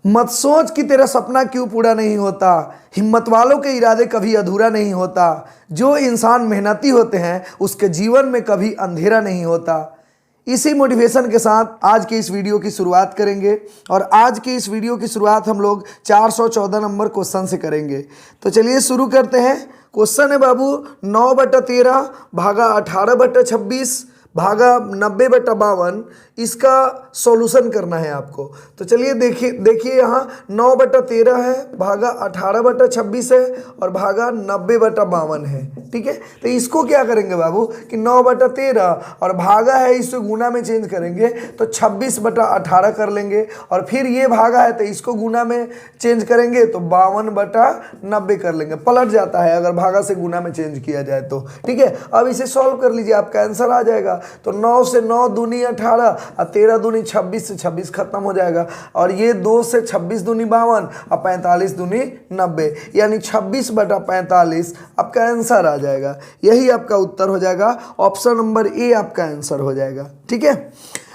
मत सोच कि तेरा सपना क्यों पूरा नहीं होता, हिम्मत वालों के इरादे कभी अधूरा नहीं होता, जो इंसान मेहनती होते हैं उसके जीवन में कभी अंधेरा नहीं होता। इसी मोटिवेशन के साथ आज के इस वीडियो की शुरुआत करेंगे और आज की इस वीडियो की शुरुआत हम लोग 414 नंबर क्वेश्चन से करेंगे। तो चलिए शुरू करते हैं। क्वेश्चन है बाबू 9/13 भागा 18/26 भागा 90/52, इसका सॉल्यूशन करना है आपको। तो चलिए देखिए यहाँ 9/13 है, भागा 18/26 है और भागा 90/52 है। ठीक है, तो इसको क्या करेंगे बाबू कि 9/13 और भागा है इसको गुना में चेंज करेंगे तो 26/18 कर लेंगे, और फिर ये भागा है तो इसको गुना में चेंज करेंगे तो 52/90 कर लेंगे। पलट जाता है अगर भागा से गुना में चेंज किया जाए तो। ठीक है, अब इसे सॉल्व कर लीजिए, आपका आंसर आ जाएगा। तो 9 से 9 दूनी 18 और 13 दूनी 26 से 26 खत्म हो जाएगा, और ये 2 से 26 दूनी 52 और 45 दूनी 90, यानी 26/45 आपका आंसर आ जाएगा। यही आपका उत्तर हो जाएगा, ऑप्शन नंबर ए आपका आंसर हो जाएगा। ठीक है,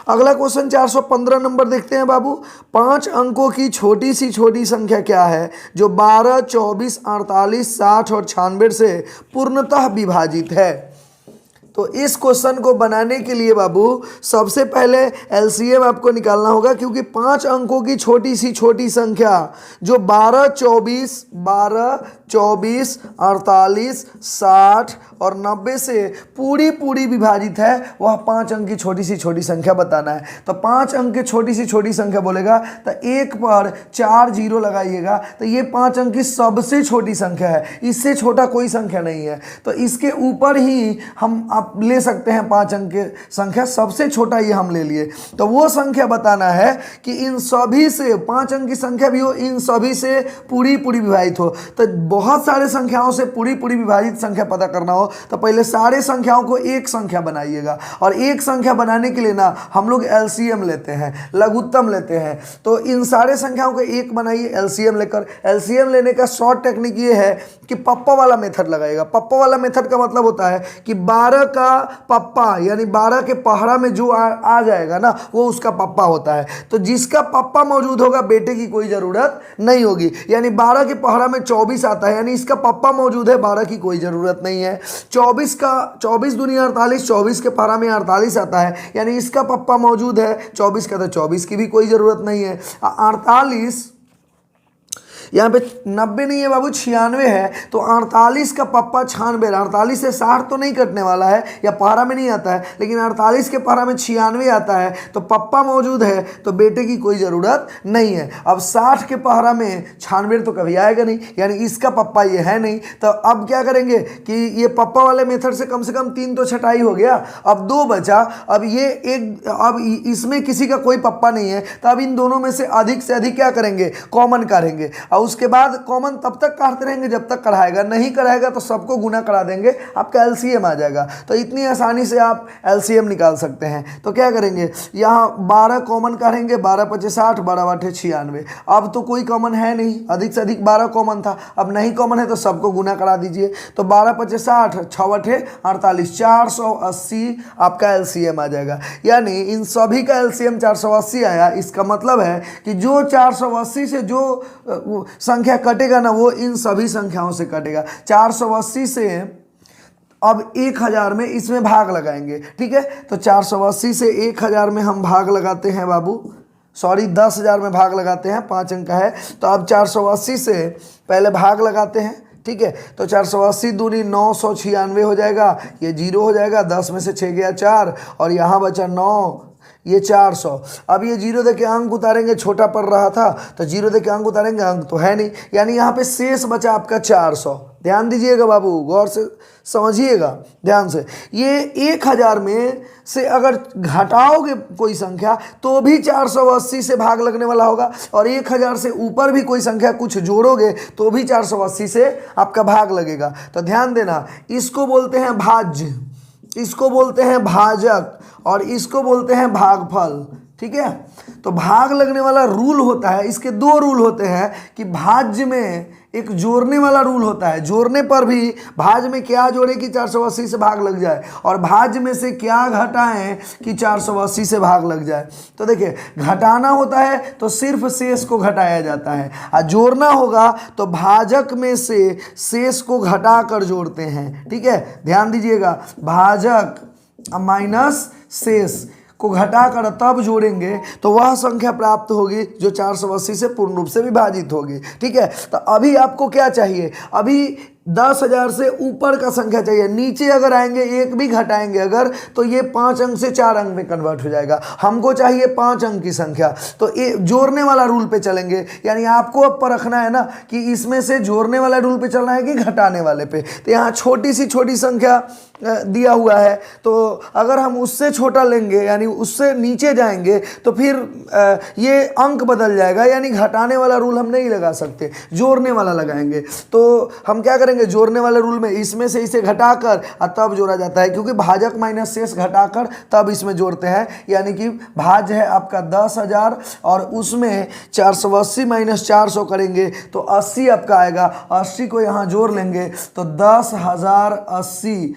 अगला क्वेश्चन 415 नंबर देखते हैं बाबू। 5 अंकों की छोटी सी छोटी संख्या क्या है जो 12, 24, 48, 60 और 96 से पूर्णतः विभाजित है? तो इस क्वेश्चन को बनाने के लिए बाबू सबसे पहले एलसीएम आपको निकालना होगा, क्योंकि 5 अंकों की छोटी सी छोटी संख्या जो 12, 24, 48, 60 और 90 से पूरी विभाजित है, वह 5 अंक की छोटी सी छोटी संख्या बताना है। तो 5 अंक की छोटी सी छोटी संख्या बोलेगा तो 1 पर 4 जीरो लगाइएगा, तो ये 5 अंक की सबसे छोटी संख्या है, इससे छोटा कोई संख्या नहीं है। तो इसके ऊपर ही हम आप ले सकते हैं 5 अंक की संख्या, सबसे छोटा ये हम ले लिए। तो वो संख्या बताना है कि इन सभी से 5 अंक की संख्या भी हो, इन सभी से पूरी विभाजित हो। तो बहुत सारे संख्याओं से पूरी विभाजित संख्या पता करना हो तो पहले सारे संख्याओं को एक संख्या बनाइएगा, और एक संख्या बनाने के लिए ना हम लोग एलसीएम लेते हैं, लघुत्तम लेते हैं। तो इन सारे संख्याओं को एक बनाइए एलसीएम लेकर। एलसीएम लेने का शॉर्ट टेक्निक ये है कि पप्पा वाला मेथड लगाइएगा। पप्पा वाला मेथड का मतलब होता है कि 12 का पप्पा यानी 12 के पहाड़ा में जो आ जाएगा ना वो उसका पप्पा होता है। तो जिसका पप्पा मौजूद होगा बेटे की कोई ज़रूरत नहीं होगी। यानी 12 के पहाड़ा में 24 आता है, यानी इसका पप्पा मौजूद है, 12 की कोई ज़रूरत नहीं है। 24 दूनी 48, 24 के पहाड़ा में 48 आता है, यानी इसका पप्पा मौजूद है। 24 का तो 24 की भी कोई ज़रूरत नहीं है। 48 यहाँ पे 90 नहीं है बाबू, 96 है, तो 48 का पप्पा 96। 48 से 60 तो नहीं कटने वाला है या पहाड़ा में नहीं आता है, लेकिन 48 के पहाड़ा में 96 आता है, तो पप्पा मौजूद है तो बेटे की कोई ज़रूरत नहीं है। अब 60 के पहाड़ा में 96 तो कभी आएगा नहीं, यानी इसका पप्पा ये है नहीं। तो अब क्या करेंगे कि ये पप्पा वाले मेथड से कम 3 तो छटाई हो गया, अब 2 बचा। अब ये एक, अब इसमें किसी का कोई पप्पा नहीं है, तो अब इन दोनों में से अधिक क्या करेंगे, कॉमन करेंगे, और उसके बाद कॉमन तब तक काटते रहेंगे जब तक कढ़ाएगा, नहीं कढ़ाएगा तो सबको गुना करा देंगे, आपका एलसीएम आ जाएगा। तो इतनी आसानी से आप एलसीएम निकाल सकते हैं। तो क्या करेंगे, यहाँ 12 कॉमन काटेंगे, 12 × 5 = 60, 12 × 8 = 96। अब तो कोई कॉमन है नहीं, अधिक से अधिक 12 कॉमन था, अब नहीं कॉमन है तो सबको गुना करा दीजिए। तो 12 × 5 = 60, 6 × 8 = 48, 480 आपका एलसीएम आ जाएगा। यानी इन सभी का एलसीएम 480 आया। इसका मतलब है कि जो 480 से जो संख्या कटेगा ना वो इन सभी संख्याओं से कटेगा। 480 से अब 1000 में इसमें भाग लगाएंगे। ठीक है, तो 480 से 1000 में हम भाग लगाते हैं बाबू, सॉरी 10,000 में भाग लगाते हैं, 5 अंक का है। तो अब 480 से पहले भाग लगाते हैं। ठीक है, तो 480 दूनी 996 हो जाएगा, ये 0 हो जाएगा, 10 में से 6 गया 4 और यहाँ बचा 9, ये 400। अब ये 0 दे के अंक उतारेंगे, छोटा पड़ रहा था तो 0 दे के अंक उतारेंगे, अंक तो है नहीं, यानी यहाँ पे शेष बचा आपका 400। ध्यान दीजिएगा बाबू, गौर से समझिएगा ध्यान से। ये 1000 में से अगर घटाओगे कोई संख्या तो भी 480 से भाग लगने वाला होगा, और 1000 से ऊपर भी कोई संख्या कुछ जोड़ोगे तो भी 480 से आपका भाग लगेगा। तो ध्यान देना, इसको बोलते हैं भाज्य, इसको बोलते हैं भाजक और इसको बोलते हैं भागफल। ठीक है। तो भाग लगने वाला रूल होता है, इसके दो रूल होते हैं कि भाज्य में एक जोड़ने वाला रूल होता है, जोड़ने पर भी भाज्य में क्या जोड़े कि 480 से भाग लग जाए, और भाज्य में से क्या घटाएं कि 480 से भाग लग जाए। तो देखिए, घटाना होता है तो सिर्फ शेष को घटाया जाता है, और जोड़ना होगा तो भाजक में से शेष को घटा कर जोड़ते हैं। ठीक है, ध्यान दीजिएगा, भाजक माइनस शेष को घटाकर तब जोड़ेंगे तो वह संख्या प्राप्त होगी जो 480 से पूर्ण रूप से विभाजित होगी। ठीक है, तो अभी आपको क्या चाहिए, अभी 10,000 से ऊपर का संख्या चाहिए। नीचे अगर आएंगे, एक भी घटाएंगे अगर, तो ये 5 अंक से 4 अंक में कन्वर्ट हो जाएगा। हमको चाहिए 5 अंक की संख्या, तो ये जोड़ने वाला रूल पे चलेंगे। यानी आपको अब परखना है ना कि इसमें से जोड़ने वाला रूल पे चलना है कि घटाने वाले पे। तो यहाँ छोटी सी छोटी संख्या दिया हुआ है, तो अगर हम उससे छोटा लेंगे यानी उससे नीचे जाएंगे तो फिर ये अंक बदल जाएगा, यानी घटाने वाला रूल हम नहीं लगा सकते, जोड़ने वाला लगाएंगे। तो हम क्या करेंगे, जोड़ने वाले रूल में इसमें से इसे घटाकर और तब जोड़ा जाता है, क्योंकि भाजक माइनस शेष घटाकर तब इसमें जोड़ते हैं। यानी कि भाज्य है आपका 10,000 और उसमें 480 माइनस 400 करेंगे तो 80 आपका आएगा। 80 को यहाँ जोड़ लेंगे तो 10,080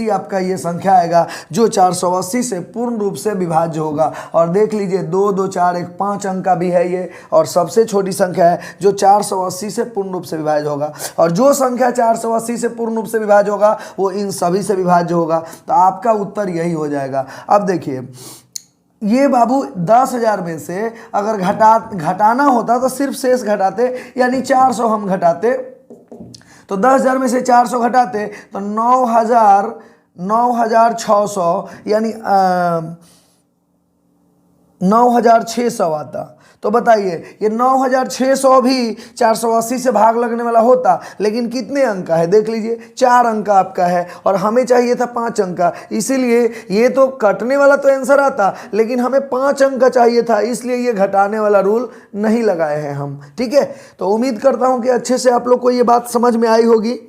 आपका ये संख्या आएगा जो 480 से पूर्ण रूप से विभाज्य होगा। और देख लीजिए 2 2 4 1 5 अंक का भी है ये, और सबसे छोटी संख्या है जो 480 से पूर्ण रूप से विभाज्य होगा। और जो संख्या 480 से पूर्ण रूप से विभाज्य होगा वो इन सभी से विभाज्य होगा। तो आपका उत्तर यही हो जाएगा। अब देखिए, ये बाबू 10,000 में से अगर घटाना होता तो सिर्फ शेष घटाते, यानी 400 हम घटाते, तो 10,000 में से 400 घटाते तो 9,600 यानी 9,600 आता। तो बताइए, ये 9,600 भी 480 से भाग लगने वाला होता, लेकिन कितने अंक का है देख लीजिए, 4 अंक का आपका है, और हमें चाहिए था 5 अंक का। इसीलिए ये तो कटने वाला तो आंसर आता, लेकिन हमें 5 अंक का चाहिए था, इसलिए ये घटाने वाला रूल नहीं लगाए हैं हम। ठीक है, तो उम्मीद करता हूं कि अच्छे से आप लोग को ये बात समझ में आई होगी।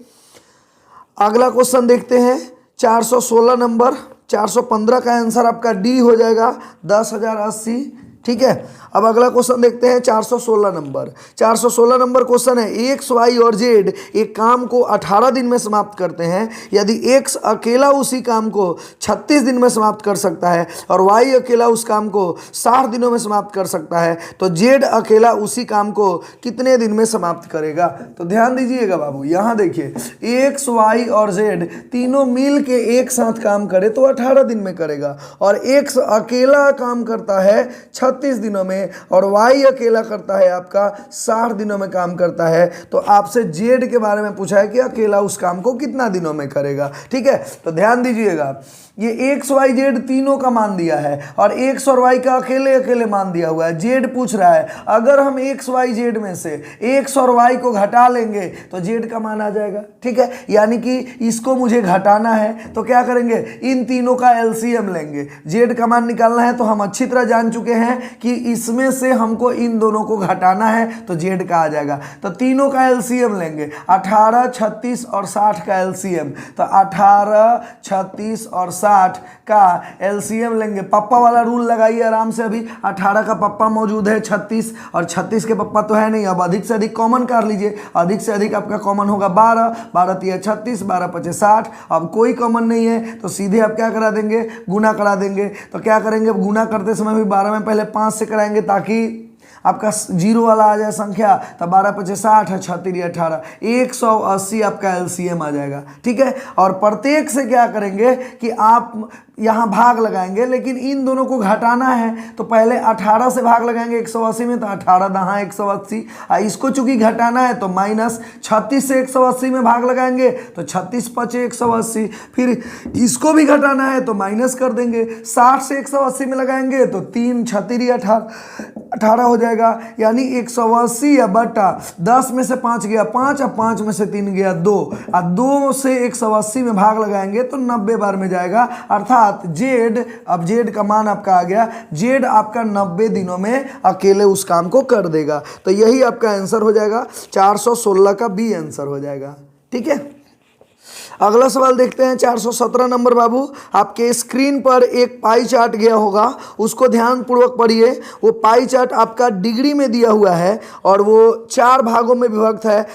अगला क्वेश्चन देखते हैं, 416 नंबर। 415 का आंसर आपका डी हो जाएगा, 10,080। ठीक है, अब अगला क्वेश्चन देखते हैं 416 नंबर। 416 नंबर क्वेश्चन है, एक्स वाई और जेड एक काम को 18 दिन में समाप्त करते हैं। यदि एक्स अकेला उसी काम को 36 दिन में समाप्त कर सकता है और वाई अकेला उस काम को 60 दिनों में समाप्त कर सकता है, तो जेड अकेला उसी काम को कितने दिन में समाप्त करेगा। तो ध्यान दीजिएगा बाबू, यहाँ देखिए, एक्स वाई और जेड तीनों मिल के एक साथ काम करे तो 18 दिन में करेगा, और एक्स अकेला काम करता है 36 दिनों में, और वाई अकेला करता है आपका 60 दिनों में काम करता है। तो आपसे जेड के बारे में पूछा है कि अकेला उस काम को कितना दिनों में करेगा। ठीक है, तो ध्यान दीजिएगा, ये एक्स वाई जेड तीनों का मान दिया है और एक्स और वाई का अकेले अकेले मान दिया हुआ है। जेड पूछ रहा है, अगर हम एक्स वाई जेड में से एक्स और वाई को घटा लेंगे तो जेड का मान आ जाएगा। ठीक है, यानी कि इसको मुझे घटाना है तो क्या करेंगे, इन तीनों का एलसीएम लेंगे। जेड का मान निकालना है तो हम अच्छी तरह जान चुके हैं कि इसमें से हमको इन दोनों को घटाना है तो जेड का आ जाएगा। तो तीनों का एलसीएम लेंगे, 18, 36 और 60 का एलसीएम। तो 18, 36 और 60 का एलसीएम लेंगे। पप्पा वाला रूल लगाइए आराम से। अभी 18 का पप्पा मौजूद है 36, और 36 के पप्पा तो है नहीं। अब अधिक से अधिक कॉमन कर लीजिए, अधिक से अधिक आपका कॉमन होगा 12, 12 तिया 36, 12 पचे 60। अब कोई कॉमन नहीं है तो सीधे आप क्या करा देंगे, गुना करा देंगे। तो क्या करेंगे, गुना करते समय भी 12 में पहले 5 से कराएंगे ताकि आपका 0 वाला आ जाए संख्या। तो 12 पचे 60 है, 36 18, 180 आपका एलसीएम आ जाएगा। ठीक है, और प्रत्येक से क्या करेंगे कि आप यहाँ भाग लगाएंगे, लेकिन इन दोनों को घटाना है तो पहले 18 से भाग लगाएंगे 180 में, तो 18 दहा 180। इसको चूंकि घटाना है तो माइनस 36 से 180 में भाग लगाएंगे तो 36 पचे 180। फिर इसको भी घटाना है तो माइनस कर देंगे, 60 से 180 में लगाएंगे तो 3 36 18 हो जाएगा। यानी 180 या बटा 10 में से 5 गया 5, अब 5 में से 3 गया 2, और 2 से 180 में भाग लगाएंगे तो 90 बार में जाएगा। अर्थात जेड, अब जेड का मान आपका आ गया, जेड आपका 90 दिनों में अकेले उस काम को कर देगा। तो यही आपका आंसर हो जाएगा, 416 का बी आंसर हो जाएगा। ठीक है, अगला सवाल देखते हैं 417 नंबर बाबू। आपके स्क्रीन पर एक पाई चार्ट गया होगा, उसको ध्यानपूर्वक पढ़िए। वो पाई चार्ट आपका डिग्री में दिया हुआ है और वो 4 भागों में विभक्त है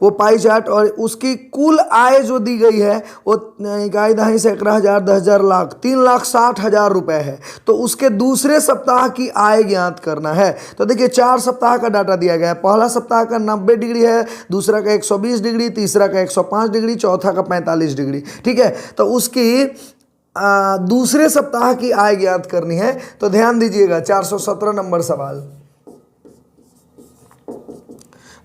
वो पाई चार्ट, और उसकी कुल आय जो दी गई है वो इकाई दहाई सैकड़ा हजार 10,000 लाख 3,60,000 रुपए है। तो उसके दूसरे सप्ताह की आय ज्ञात करना है। तो देखिए 4 सप्ताह का डाटा दिया गया है। पहला सप्ताह का 90 डिग्री है, दूसरा का 120 डिग्री, तीसरा का 105 डिग्री, चौथा का 45 डिग्री। ठीक है, तो उसकी दूसरे सप्ताह की आय ज्ञात करनी है। तो ध्यान दीजिएगा 417 नंबर सवाल,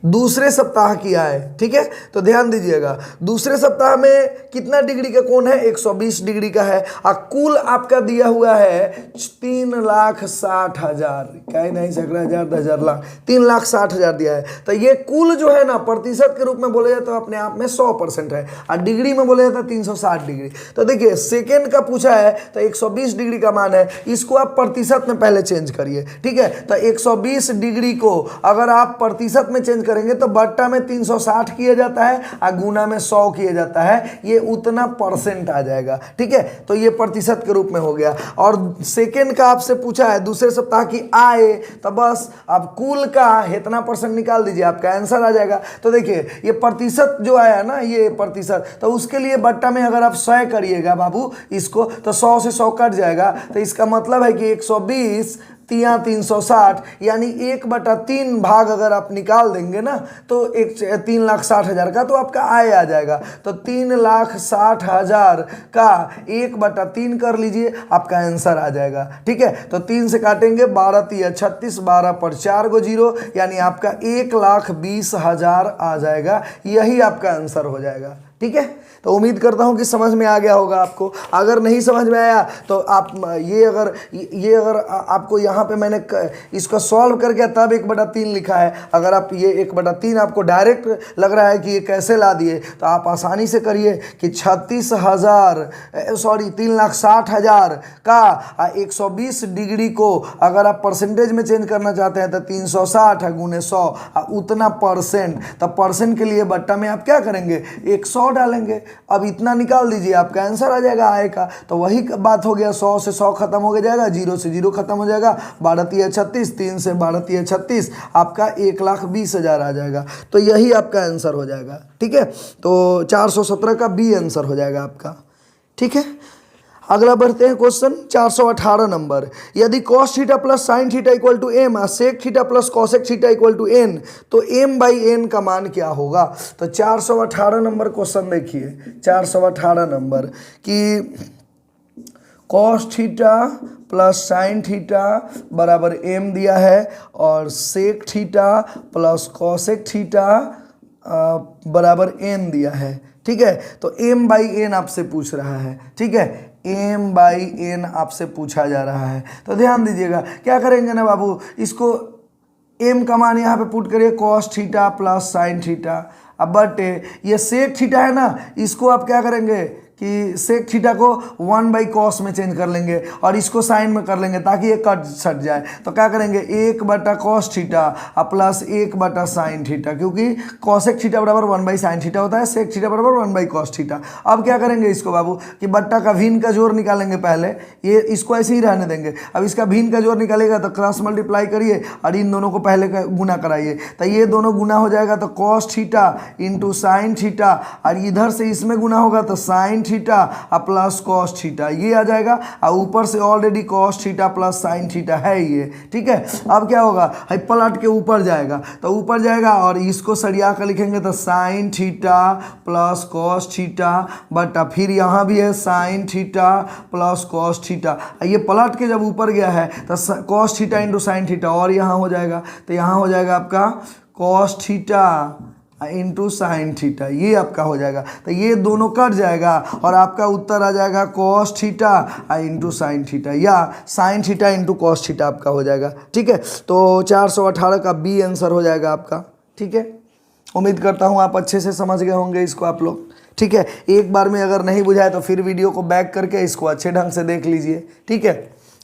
दूसरे सप्ताह की आय। ठीक है, तो ध्यान दीजिएगा दूसरे सप्ताह में कितना डिग्री का कोण है, 120 डिग्री का है, और कुल आपका दिया हुआ है 3,60,000, क्या नहीं सैकड़ा हजार 10,000 लाख 3,60,000 दिया है। तो ये कुल जो है ना प्रतिशत के रूप में बोले जाए तो अपने आप में 100% है, और डिग्री में बोले जाता है 360 डिग्री। तो देखिए सेकेंड का पूछा है तो 120 डिग्री का मान है, इसको आप प्रतिशत में पहले चेंज करिए। ठीक है, तो 120 डिग्री को अगर आप प्रतिशत में चेंज करेंगे तो बट्टा में 360 किया जाता है और गुना में 100 किया जाता है, ये उतना परसेंट आ जाएगा। ठीक है, तो ये प्रतिशत के रूप में हो गया। और सेकेंड का आपसे पूछा है दूसरे सप्ताह की आय, तो बस अब कुल का इतना परसेंट निकाल दीजिए, आपका आंसर आ जाएगा। तो देखिए ये प्रतिशत जो आया ना, ये प्रतिशत, तो उसके लिए बट्टा में अगर आप 100 करिएगा बाबू इसको, तो 100 से 100 कट जाएगा। तो इसका मतलब है कि 120 तिया 360, यानी 1/3 भाग अगर आप निकाल देंगे ना तो 3,60,000 का तो आपका आय आ जाएगा। तो 3,60,000 का 1/3 कर लीजिए, आपका आंसर आ जाएगा। ठीक है, तो 3 से काटेंगे 12 तिया 36, 12 पर 4 गो 0, यानी आपका 1,20,000 आ जाएगा। यही आपका आंसर हो जाएगा। ठीक है, तो उम्मीद करता हूं कि समझ में आ गया होगा आपको। अगर नहीं समझ में आया तो आप ये अगर आपको यहाँ पे मैंने इसको सॉल्व करके तब 1/3 लिखा है, अगर आप ये 1/3 आपको डायरेक्ट लग रहा है कि ये कैसे ला दिए, तो आप आसानी से करिए कि 3,60,000 का 120 डिग्री को अगर आप परसेंटेज में चेंज करना चाहते हैं तो 360 गुने 100 उतना परसेंट। तो परसेंट के लिए बट्टा में आप क्या करेंगे, 100 डालेंगे। अब इतना निकाल दीजिए, आपका आंसर आ जाएगा आय का। तो वही बात हो गया, 100 से 100 खत्म हो जाएगा, 0 से 0 खत्म हो जाएगा, 12 तिया 36, 3 से 12 तिया 36, आपका 1,20,000 आ जाएगा। तो यही आपका आंसर हो जाएगा। ठीक है, तो 417 का बी आंसर हो जाएगा आपका। ठीक है, अगला बढ़ते हैं क्वेश्चन 418 नंबर। यदि cos theta plus sine theta equal to M और sec theta plus cosec theta equal to N, तो m/n का मान क्या होगा। तो 418 नंबर क्वेश्चन देखिए, 418 नंबर कि cos theta plus sine theta बराबर m दिया है और sec theta plus cosec theta बराबर n दिया है। ठीक है, तो m/n आपसे पूछ रहा है। ठीक है, m/n आपसे पूछा जा रहा है। तो ध्यान दीजिएगा क्या करेंगे ना बाबू, इसको m का मान यहाँ पे पुट करिए cos theta plus sine theta. अब बट ये सेक थीटा है ना, इसको आप क्या करेंगे कि सेक थीटा को 1/cos में चेंज कर लेंगे और इसको साइन में कर लेंगे ताकि ये कट सट जाए। तो क्या करेंगे 1/cos थीटा प्लस 1/साइन थीटा, क्योंकि कॉसेक थीटा बराबर 1/साइन थीटा होता है, सेक थीटा बराबर 1/cos थीटा। अब क्या करेंगे इसको बाबू कि बट्टा का भिन्न का जोड़ निकालेंगे पहले, ये इसको ऐसे ही रहने देंगे। अब इसका भिन्न का जोड़ निकालेगा तो क्रॉस मल्टीप्लाई करिए और इन दोनों को पहले गुना कराइए, तो ये दोनों गुना हो जाएगा तो cos theta into sine theta, और इधर से इसमें गुना होगा तो sine theta plus cos theta, ये आ जाएगा। और ऊपर से already cos theta plus sine theta है ये। ठीक है, अब क्या होगा, पलट के ऊपर जाएगा, तो ऊपर जाएगा और इसको सरिया कर लिखेंगे तो sine theta plus cos theta बटा फिर यहाँ भी है sine theta plus cos theta. ये पलट के जब ऊपर गया है तो cos theta into sine theta और यहाँ हो जाएगा, तो यहाँ हो जाएगा आपका cos theta into sine theta, ये आपका हो जाएगा। तो ये दोनों कट जाएगा और आपका उत्तर आ जाएगा cos theta into sine theta, या sine theta into cos theta आपका हो जाएगा। ठीक है, तो 418 का बी आंसर हो जाएगा आपका। ठीक है, उम्मीद करता हूँ आप अच्छे से समझ गए होंगे इसको आप लोग। ठीक है, एक बार में अगर नहीं बुझाए तो फिर वीडियो को बैक करके इसको अच्छे ढंग से देख लीजिए। ठीक है,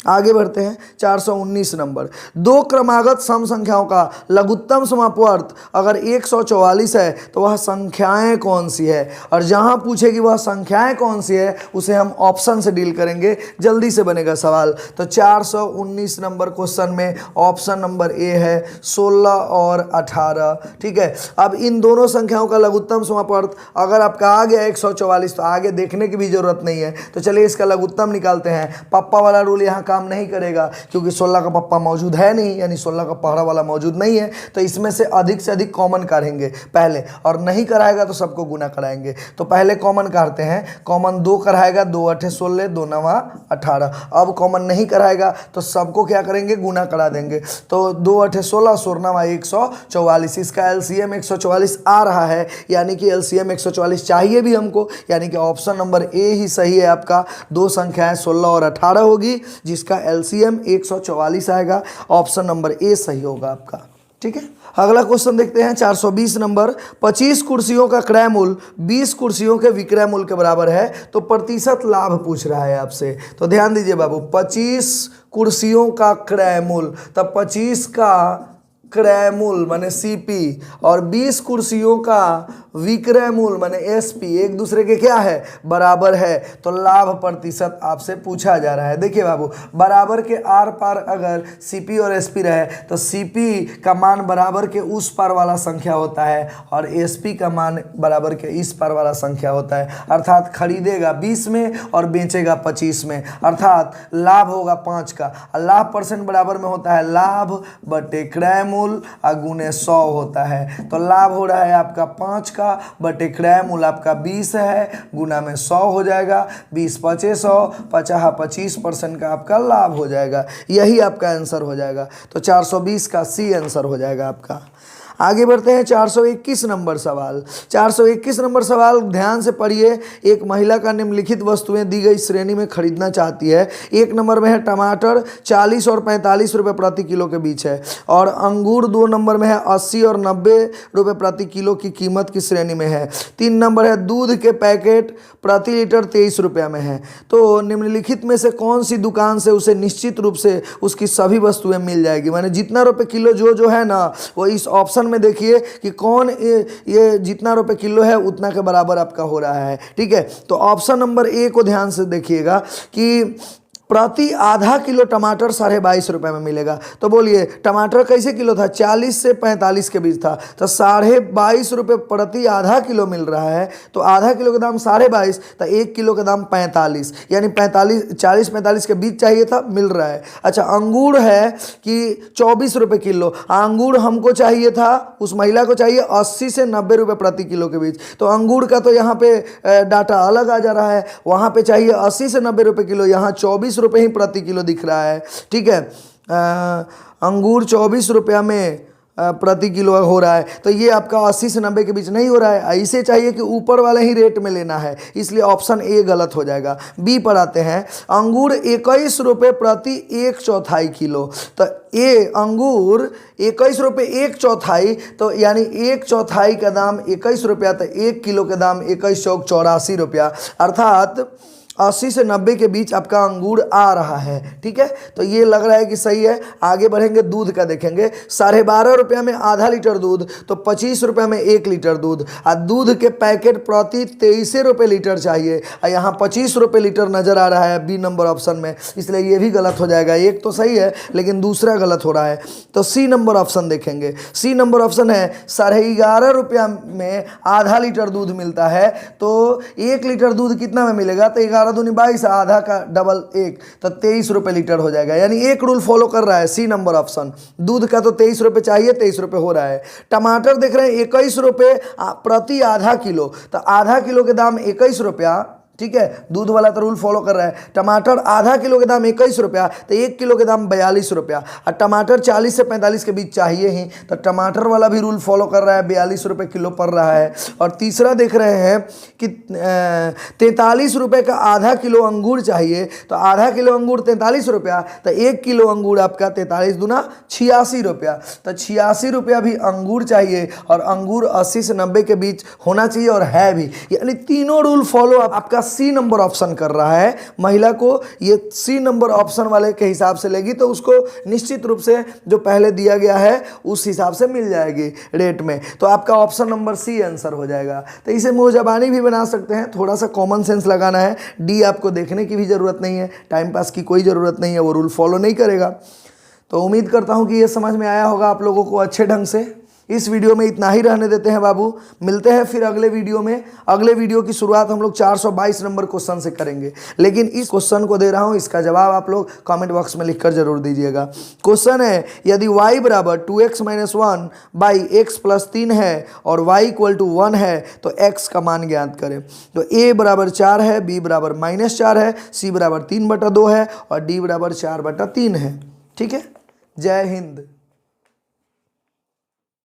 आगे बढ़ते हैं 419 नंबर। दो क्रमागत सम संख्याओं का लघुत्तम समापवर्त अगर 144 है तो वह संख्याएं कौन सी है। और जहां पूछे कि वह संख्याएं कौन सी है उसे हम ऑप्शन से डील करेंगे, जल्दी से बनेगा सवाल। तो 419 नंबर क्वेश्चन में ऑप्शन नंबर ए है 16 और 18। ठीक है, अब इन दोनों संख्याओं का लघुत्तम समापवर्त अगर आपका आ गया 144 तो आगे देखने की भी जरूरत नहीं है। तो चलिए इसका लघुत्तम निकालते हैं। पप्पा वाला रूल यहाँ काम नहीं करेगा क्योंकि 16 का पप्पा मौजूद है नहीं, यानी 16 का पहाड़ा वाला मौजूद नहीं है। तो इसमें से अधिक कॉमन काढ़ेंगे पहले, और नहीं कराएगा तो सबको गुना कराएंगे। तो पहले कॉमन काढ़ते हैं। कॉमन 2 कराएगा, 2 8 16, 2 9 18। अब कॉमन नहीं कराएगा तो सबको क्या करेंगे, गुना करा देंगे। तो 2 8 16, 16 144। इसका एलसीएम 144 आ रहा है, यानी कि एलसीएम 144 चाहिए भी हमको, यानी कि ऑप्शन नंबर ए ही सही है आपका। दो संख्याएं 16 और 18 होगी जिसका एलसीएम 144 आएगा। ऑप्शन नंबर ए सही होगा आपका। ठीक है, अगला क्वेश्चन देखते हैं 420 नंबर। 25 कुर्सियों का क्रय मूल्य 20 कुर्सियों के विक्रय मूल्य के बराबर है तो प्रतिशत लाभ पूछ रहा है आपसे। तो ध्यान दीजिए बाबू, 25 कुर्सियों का क्रय मूल्य, तब 25 का क्रय मूल्य माने सीपी और 20 कुर्सियों का विक्रय मूल्य माने एसपी एक दूसरे के क्या है, बराबर है। तो लाभ प्रतिशत आपसे पूछा जा रहा है। देखिए बाबू, बराबर के आर पार अगर सीपी और एसपी रहे तो सीपी का मान बराबर के उस पार वाला संख्या होता है और एसपी का मान बराबर के इस पार वाला संख्या होता है। अर्थात खरीदेगा 20 में और बेचेगा 25 में, अर्थात लाभ होगा 5 का। लाभ परसेंट बराबर में होता है लाभ बटे क्रय मूल्य गुने 100 होता है। तो लाभ हो रहा है आपका 5 का बटे क्रय मूल्य आपका 20 है, गुना में 100 हो जाएगा। 20 पचे 100, 50 25% का आपका लाभ हो जाएगा। यही आपका आंसर हो जाएगा। तो 420 का सी आंसर हो जाएगा आपका। आगे बढ़ते हैं 421 नंबर सवाल। 421 नंबर सवाल ध्यान से पढ़िए। एक महिला का निम्नलिखित वस्तुएं दी गई श्रेणी में खरीदना चाहती है। एक नंबर में है टमाटर 40 और 45 रुपये प्रति किलो के बीच है, और अंगूर 2 नंबर में है 80 और 90 रुपये प्रति किलो की कीमत की श्रेणी में है। 3 नंबर है दूध के पैकेट प्रति लीटर 23 रुपये में है। तो निम्नलिखित में से कौन सी दुकान से उसे निश्चित रूप से उसकी सभी वस्तुएं मिल जाएगी, माने जितना रुपये किलो जो है ना, वो इस ऑप्शन में देखिए कि कौन ये जितना रुपए किलो है उतना के बराबर आपका हो रहा है। ठीक है, तो ऑप्शन नंबर ए को ध्यान से देखिएगा कि प्रति आधा किलो टमाटर 22.5 रुपये में मिलेगा। तो बोलिए टमाटर कैसे किलो था, 40 से 45 के बीच था, तो 22.5 रुपये प्रति आधा किलो मिल रहा है। तो आधा किलो का दाम 22.5, तो 1 किलो का दाम 45, यानी 40-45 के बीच चाहिए था, मिल रहा है। अच्छा, अंगूर है कि 24 रुपये किलो। अंगूर हमको चाहिए था, उस महिला को चाहिए 80 से 90 रुपये प्रति किलो के बीच। तो अंगूर का तो यहाँ पे डाटा अलग आ जा रहा है, वहाँ पे चाहिए 80 से 90 रुपये किलो, यहाँ 24 रुपये ही प्रति किलो दिख रहा है। ठीक है, अंगूर 24 रुपया में प्रति किलो हो रहा है, तो ये आपका 80 से 90 के बीच नहीं हो रहा है। ऐसे चाहिए कि ऊपर वाले ही रेट में लेना है, इसलिए ऑप्शन ए गलत हो जाएगा। बी पर आते हैं। अंगूर 21 रुपये प्रति 1/4 किलो। तो ए अंगूर 21 रुपये 1/4, तो यानी 1/4 का दाम 21 रुपया, तो 1 किलो का दाम 21 चौक 84 रुपया, अर्थात 80 से 90 के बीच आपका अंगूर आ रहा है। ठीक है, तो ये लग रहा है कि सही है। आगे बढ़ेंगे, दूध का देखेंगे। 12.5 रुपये में आधा लीटर दूध, तो 25 रुपये में 1 लीटर दूध। और दूध के पैकेट प्रति 23 रुपये लीटर चाहिए, और यहाँ 25 रुपये लीटर नजर आ रहा है बी नंबर ऑप्शन में, इसलिए ये भी गलत हो जाएगा। एक तो सही है लेकिन दूसरा गलत हो रहा है। तो सी नंबर ऑप्शन देखेंगे। सी नंबर ऑप्शन है 11.5 रुपया में आधा लीटर दूध मिलता है। तो 1 लीटर दूध कितना में मिलेगा, तो 11 दूनी 22, आधा का डबल 1, तो 23 रुपये लीटर हो जाएगा। यानी एक रूल फॉलो कर रहा है सी नंबर ऑप्शन। दूध का तो 23 रुपये चाहिए, 23 रुपये हो रहा है। टमाटर देख रहे हैं 21 रुपये प्रति आधा किलो, तो आधा किलो के दाम 21 रुपया। ठीक है, दूध वाला तो रूल फॉलो कर रहा है। टमाटर आधा किलो के दाम 21 रुपया, तो 1 किलो के दाम 42 रुपया। और टमाटर 40 से 45 के बीच चाहिए ही, तो टमाटर वाला भी रूल फॉलो कर रहा है, 42 रुपये किलो पड़ रहा है। और तीसरा देख रहे हैं कि 43 रुपये का आधा किलो अंगूर चाहिए, तो आधा किलो अंगूर 43 रुपया, तो 1 किलो अंगूर आपका 43 दूना 86 रुपया, तो 86 रुपया भी अंगूर चाहिए। और अंगूर 80 से 90 के बीच होना चाहिए और है भी, यानी तीनों रूल फॉलो आपका सी नंबर ऑप्शन कर रहा है, महिला को ये सी नंबर ऑप्शन वाले के हिसाब से लेगी तो उसको निश्चित रूप से जो पहले दिया गया है उस हिसाब से मिल जाएगी रेट में। तो आपका ऑप्शन नंबर सी आंसर हो जाएगा। तो इसे मुंह जबानी भी बना सकते हैं, थोड़ा सा कॉमन सेंस लगाना है। डी आपको देखने की भी ज़रूरत नहीं है, टाइम पास की कोई ज़रूरत नहीं है, वो रूल फॉलो नहीं करेगा। तो उम्मीद करता हूं कि ये समझ में आया होगा आप लोगों को अच्छे ढंग से। इस वीडियो में इतना ही रहने देते हैं बाबू, मिलते हैं फिर अगले वीडियो में। अगले वीडियो की शुरुआत हम लोग 422 नंबर क्वेश्चन से करेंगे, लेकिन इस क्वेश्चन को दे रहा हूं, इसका जवाब आप लोग कमेंट बॉक्स में लिखकर जरूर दीजिएगा। क्वेश्चन है, यदि y बराबर 2x - 1 बाई x प्लस 3 है और y इक्वल टू 1 है तो x का मान ज्ञात करें। तो a बराबर 4 है, b बराबर -4 है, c बराबर 3/2 है और d बराबर 4/3 है। ठीक है, जय हिंद।